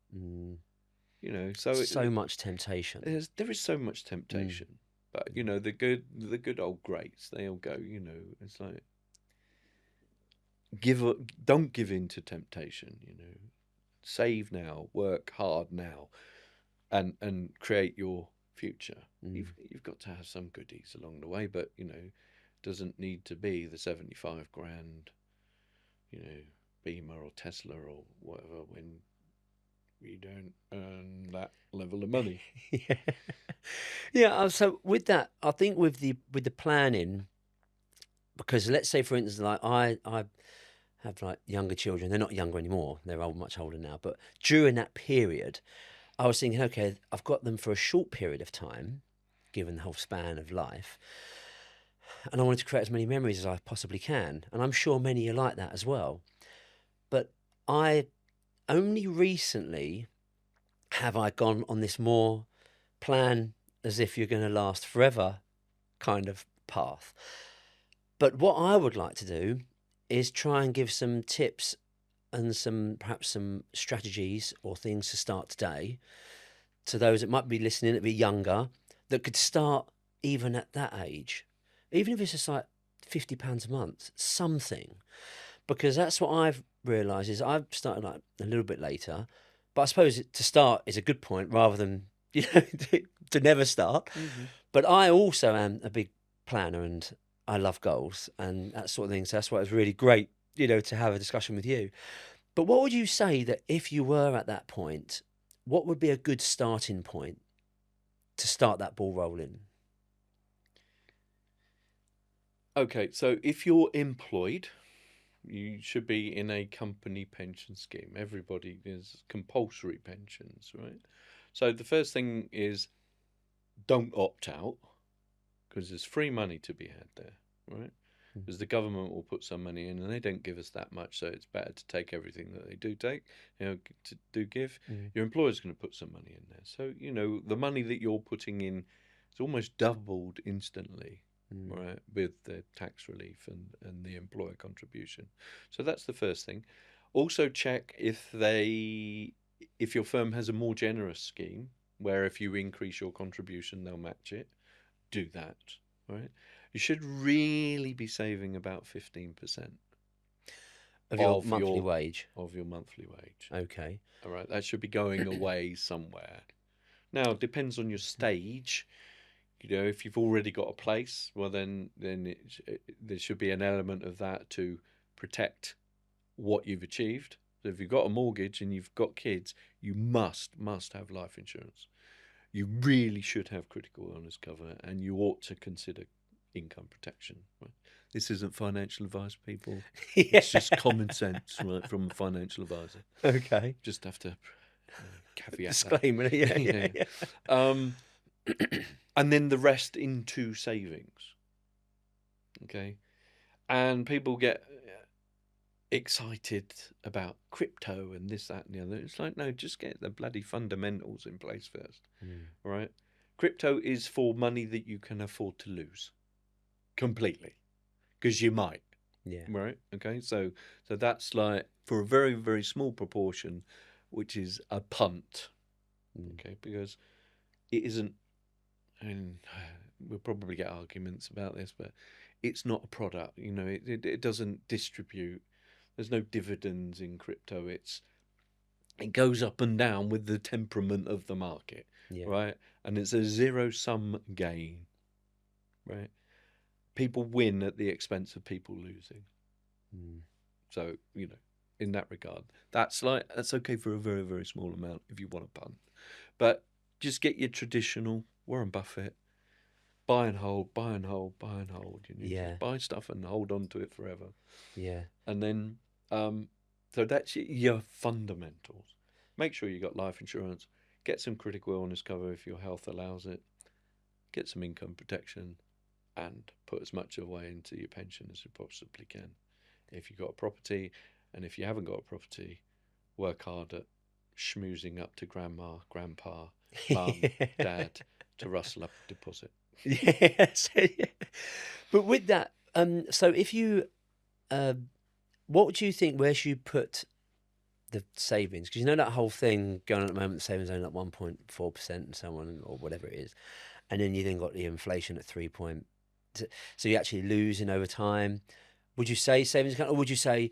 So much temptation. There is so much temptation. But, the good old greats, they all go, it's like, don't give in to temptation, save now, work hard now, and create your future. You've got to have some goodies along the way, but, doesn't need to be the 75 grand, Beamer or Tesla or whatever when we don't earn that level of money. Yeah. So with that, I think with the planning, because let's say, for instance, like I have like younger children. They're not younger anymore. They're much older now. But during that period, I was thinking, okay, I've got them for a short period of time, given the whole span of life. And I wanted to create as many memories as I possibly can. And I'm sure many are like that as well. But I only recently have I gone on this more plan as if you're going to last forever kind of path. But what I would like to do is try and give some tips and perhaps some strategies or things to start today to those that might be listening that be younger, that could start even at that age. Even if it's just like £50 a month, something. Because that's what I've realised is I've started like a little bit later, but I suppose to start is a good point rather than, to never start. But I also am a big planner and I love goals and that sort of thing. So that's why it's really great, to have a discussion with you. But what would you say that if you were at that point, what would be a good starting point to start that ball rolling? Okay, so if you're employed, you should be in a company pension scheme. Everybody is compulsory pensions, right? So the first thing is don't opt out because there's free money to be had there, right? Because the government will put some money in and they don't give us that much, so it's better to take everything that they do take, to do give. Your employer's going to put some money in there. So, the money that you're putting in is almost doubled instantly. Right, with the tax relief and the employer contribution. So that's the first thing. Also check if your firm has a more generous scheme where if you increase your contribution, they'll match it. Do that, right? You should really be saving about 15% of your monthly wage. Of your monthly wage. Okay. All right, that should be going away somewhere. Now, it depends on your stage. If you've already got a place, well, then there should be an element of that to protect what you've achieved. So if you've got a mortgage and you've got kids, you must have life insurance. You really should have critical illness cover, and you ought to consider income protection. Right? This isn't financial advice, people. It's just common sense, right, from a financial advisor. Okay. Just have to caveat disclaimer. that. Yeah. and then the rest into savings. Okay, and people get excited about crypto and this, that, and the other. It's like, no, just get the bloody fundamentals in place first. All right, crypto is for money that you can afford to lose completely, because you might. Yeah. Right. Okay. So that's like for a very, very small proportion, which is a punt. Okay, because it isn't, and we'll probably get arguments about this, but it's not a product. You know, it doesn't distribute. There's no dividends in crypto. It goes up and down with the temperament of the market, Yeah. right? And it's a zero-sum game, right? People win at the expense of people losing. So, you know, in that regard, that's okay for a very, very small amount if you want to punt. But just get your traditional Warren Buffett, buy and hold, buy and hold, buy and hold. You know, Yeah. just buy stuff and hold on to it forever. Yeah. And then, so that's your fundamentals. Make sure you got life insurance. Get some critical illness cover if your health allows it. Get some income protection, and put as much away into your pension as you possibly can. If you've got a property, and if you haven't got a property, work hard at schmoozing up to grandma, grandpa, mum, dad to rustle up a deposit. Yes. But with that, so if you, what would you think? Where should you put the savings? Because you know that whole thing going on at the moment, the savings only like 1.4% and so on, or whatever it is, and then you then got the inflation at 3 point. So you're actually losing over time. Would you say savings account, or would you say,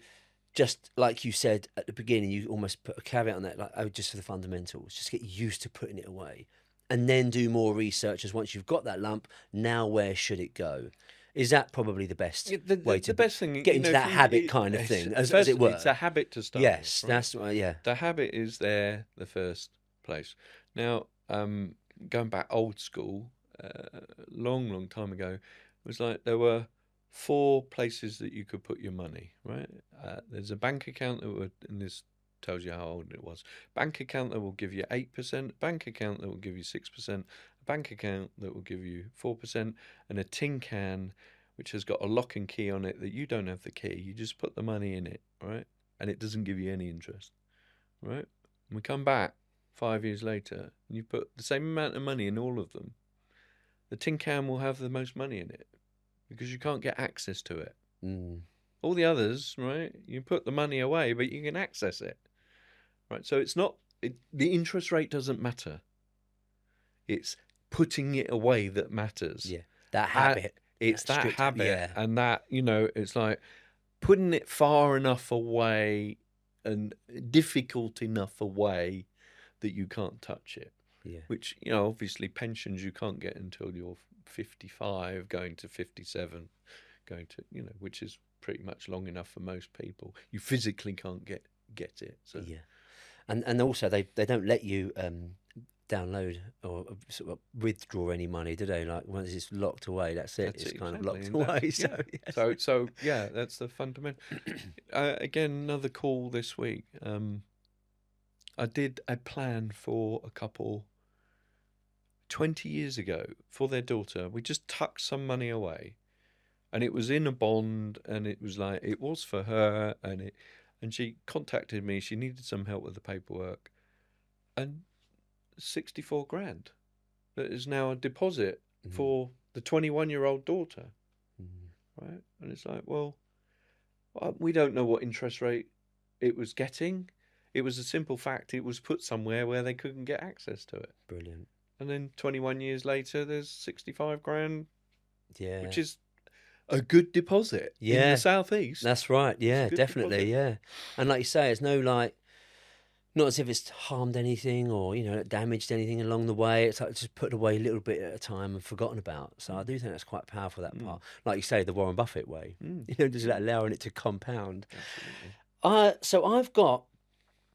just like you said at the beginning, you almost put a caveat on that, like, oh, just for the fundamentals, just get used to putting it away, and then do more research as once you've got that lump, now where should it go? Is that probably the best way to the best thing, get into that habit kind of thing, as it were? It's a habit to start. Yes, with, right? that's yeah. The habit is there, the first place. Now, going back old school, long, long time ago, it was like there were 4 places that you could put your money, right? There's a bank account that would, and this tells you how old it was. Bank account that will give you 8%, bank account that will give you 6%, a bank account that will give you 4%, and a tin can which has got a lock and key on it that you don't have the key. You just put the money in it, right? And it doesn't give you any interest, right? And we come back 5 years later, and you put the same amount of money in all of them. The tin can will have the most money in it because you can't get access to it. All the others, right? You put the money away, but you can access it, right? So it's not, the interest rate doesn't matter. It's putting it away that matters. Yeah, that habit. It's that strict habit, yeah. and that, you know, it's like putting it far enough away and difficult enough away that you can't touch it. Yeah. Which, you know, obviously pensions you can't get until you're 55, going to 57, going to, you know, which is pretty much long enough for most people. You physically can't get it. So Yeah, and also they don't let you download or sort of withdraw any money, do they? Like once it's locked away, that's it. It's kind of locked away. So yeah. So yeah, that's the fundamental. Again, another call this week. I did a plan for a couple 20 years ago for their daughter. We just tucked some money away, and it was in a bond, and it was like, it was for her, and she contacted me. She needed some help with the paperwork, and 64 grand that is now a deposit for the 21-year-old daughter, right? And it's like, well, we don't know what interest rate it was getting. It was a simple fact. It was put somewhere where they couldn't get access to it. brilliant. And then 21 years later, there's 65 grand, Yeah, which is a good deposit in the southeast. That's right. Yeah, definitely. Deposit. Yeah, and like you say, it's no like, not as if it's harmed anything or, you know, damaged anything along the way. It's like just put away a little bit at a time and forgotten about. So I do think that's quite powerful, that part. Like you say, the Warren Buffett way. You know, just allowing it to compound. Absolutely. So I've got,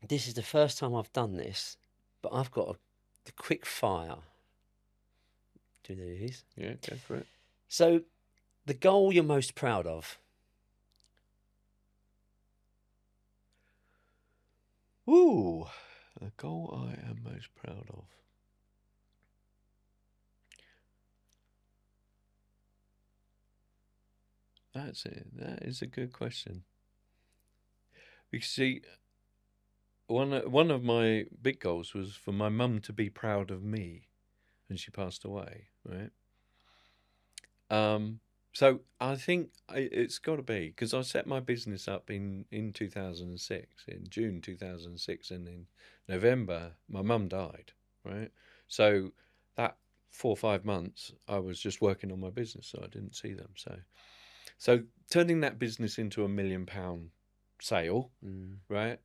this is the first time I've done this, but I've got the quick fire. Do these? Yeah, go for it. So, the goal you're most proud of. Ooh, a goal I am most proud of. That's it. That is a good question. Because see, one of my big goals was for my mum to be proud of me, and she passed away, right? So I think it's got to be because I set my business up in 2006, in June 2006, and in November my mum died, right? So that 4 or 5 months I was just working on my business, so I didn't see them. So turning that business into £1 million sale, right?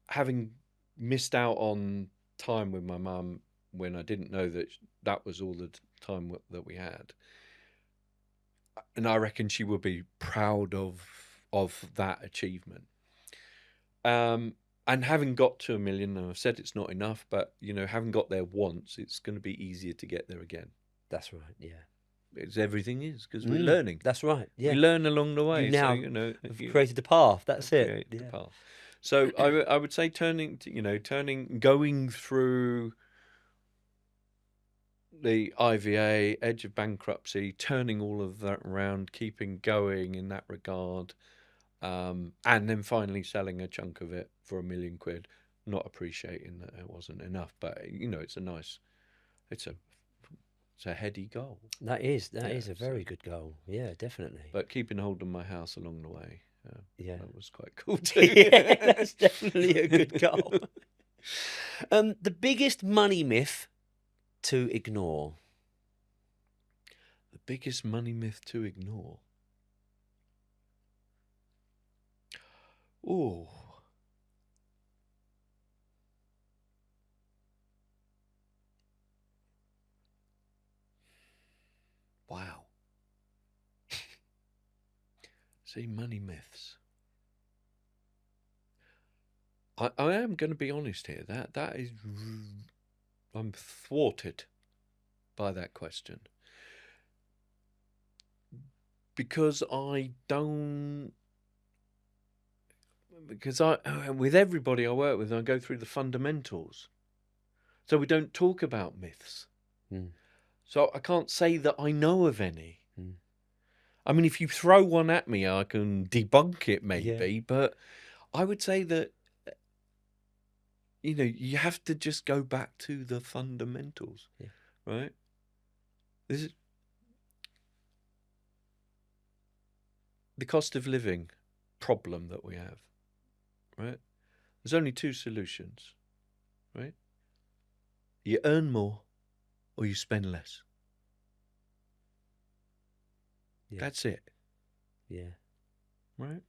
Having missed out on time with my mum when I didn't know that that was all the time that we had. And I reckon she would be proud of that achievement. And having got to 1 million, and I've said it's not enough, but having got there once, it's going to be easier to get there again. That's right. Yeah. It's everything is because we're learning. That's right. Yeah. We learn along the way. You now have created a path. That's it. The path. So I would say going through the IVA, edge of bankruptcy, turning all of that around, keeping going in that regard, and then finally selling a chunk of it for £1 million, not appreciating that it wasn't enough. But it's a heady goal. That is a very good goal. Yeah, definitely. But keeping hold of my house along the way, that was quite cool too. Yeah, that's definitely a good goal. The biggest money myth to ignore. The biggest money myth to ignore. Oh. Wow. See, money myths. I am going to be honest here. That is, I'm thwarted by that question because with everybody I work with, I go through the fundamentals, so we don't talk about myths. So I can't say that I know of any. I mean, if you throw one at me, I can debunk it maybe, but I would say that you have to just go back to the fundamentals, right? This is the cost of living problem that we have, right? There's only two solutions, right? You earn more or you spend less. That's it. Yeah. Right?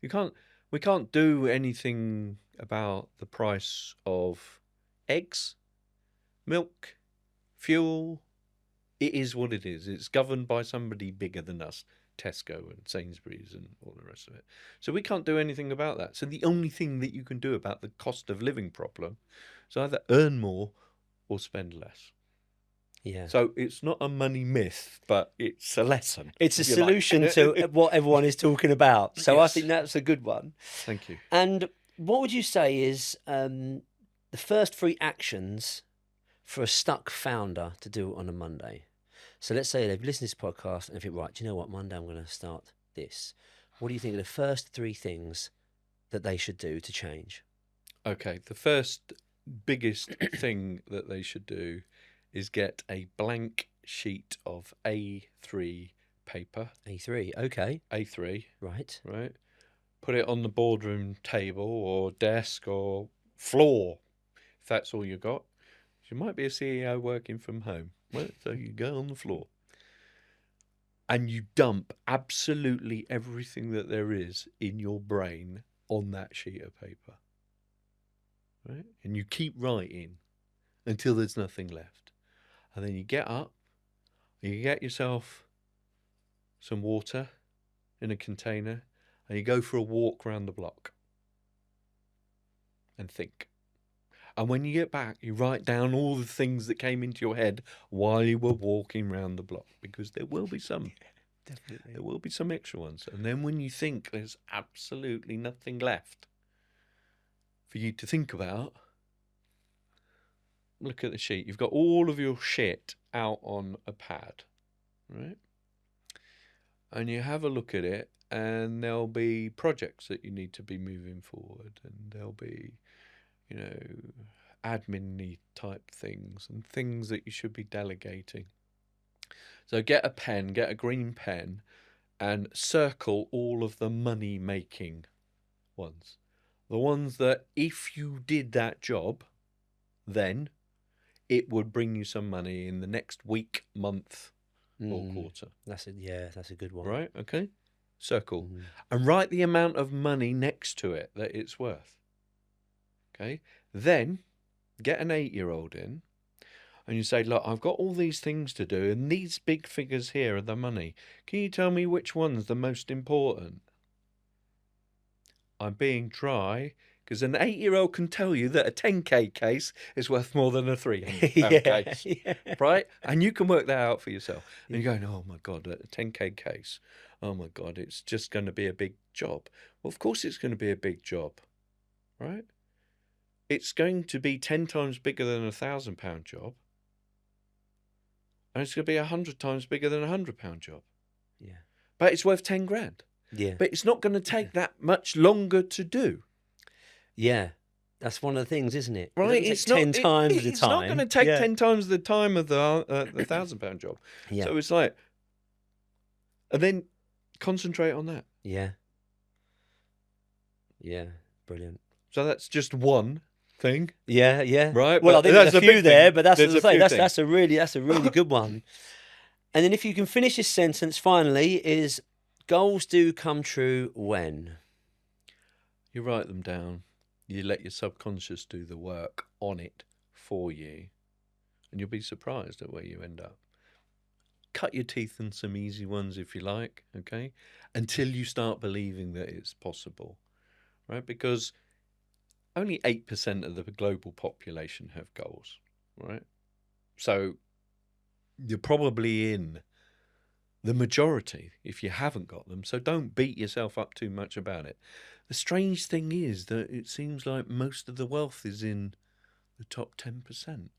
We can't do anything about the price of eggs, milk, fuel. It is what it is. It's governed by somebody bigger than us, Tesco and Sainsbury's and all the rest of it. So we can't do anything about that. So the only thing that you can do about the cost of living problem is either earn more or spend less. Yeah. So it's not a money myth, but it's a lesson. It's a solution to what everyone is talking about. So I think that's a good one. Thank you. And what would you say is the first 3 actions for a stuck founder to do on a Monday? So let's say they've listened to this podcast and they think, right, do you know what, Monday I'm going to start this. What do you think are the first 3 things that they should do to change? Okay, the first biggest thing that they should do is get a blank sheet of A3 paper. A3, okay. A3. Right. Put it on the boardroom table or desk or floor, if that's all you got. You might be a CEO working from home, right? So you go on the floor and you dump absolutely everything that there is in your brain on that sheet of paper, right? And you keep writing until there's nothing left. And then you get up, you get yourself some water in a container, and you go for a walk around the block and think. And when you get back, you write down all the things that came into your head while you were walking around the block, because there will be some. Definitely. There will be some extra ones. And then when you think there's absolutely nothing left for you to think about, look at the sheet. You've got all of your shit out on a pad, right? and you have a look at it, and there'll be projects that you need to be moving forward, and there'll be, admin-y type things and things that you should be delegating. So get a pen, get a green pen, and circle all of the money-making ones. The ones that if you did that job, then it would bring you some money in the next week, month, or quarter. That's a good one. Right, okay. Circle. And write the amount of money next to it that it's worth. Okay. Then get an 8-year-old in and you say, look, I've got all these things to do and these big figures here are the money. Can you tell me which one's the most important? I'm being dry because an 8-year-old can tell you that a 10k case is worth more than a £300 case. Yeah. Right? And you can work that out for yourself. And you're going, oh my God, a 10k case. Oh my God, it's just going to be a big job. Well, of course it's going to be a big job, right? It's going to be 10 times bigger than a £1,000 job. And it's going to be 100 times bigger than a £100 job. Yeah. But it's worth 10 grand. Yeah. But it's not going to take that much longer to do. Yeah. That's one of the things, isn't it? Right? It's 10 times the time. It's not going to take 10 times the time of the £1,000 job. Yeah. So it's like, and then concentrate on that. Yeah. Yeah. Brilliant. So that's just one thing. Yeah. Yeah. Right. Well, I think there's a few there, but that's the thing. That's a really good one. And then if you can finish this sentence finally is goals do come true when? You write them down. You let your subconscious do the work on it for you. And you'll be surprised at where you end up. Cut your teeth in some easy ones if you like, okay? Until you start believing that it's possible, right? Because only 8% of the global population have goals, right? So you're probably in the majority if you haven't got them. So don't beat yourself up too much about it. The strange thing is that it seems like most of the wealth is in the top 10%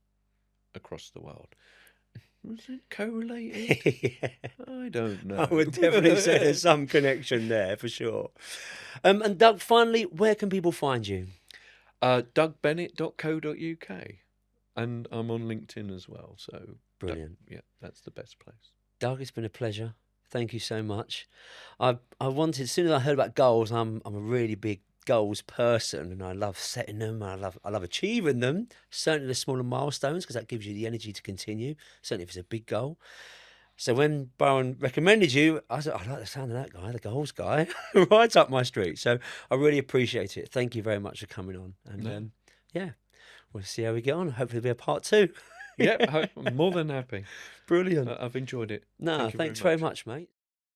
across the world. Was it correlated? Yeah. I don't know. I would definitely say there's some connection there for sure. And Doug, finally, where can people find you? DougBennett.co.uk. And I'm on LinkedIn as well. So Brilliant. Yeah, that's the best place. Doug, it's been a pleasure. Thank you so much. I wanted, as soon as I heard about goals, I'm a really big goals person, and I love setting them. I love achieving them. Certainly the smaller milestones, because that gives you the energy to continue. Certainly if it's a big goal. So when Byron recommended you, I said, I like the sound of that guy, the goals guy, right up my street. So I really appreciate it. Thank you very much for coming on. And yeah, we'll see how we get on. Hopefully there'll be a part 2. Yeah, I'm more than happy. Brilliant. I've enjoyed it. No, thanks very much, mate.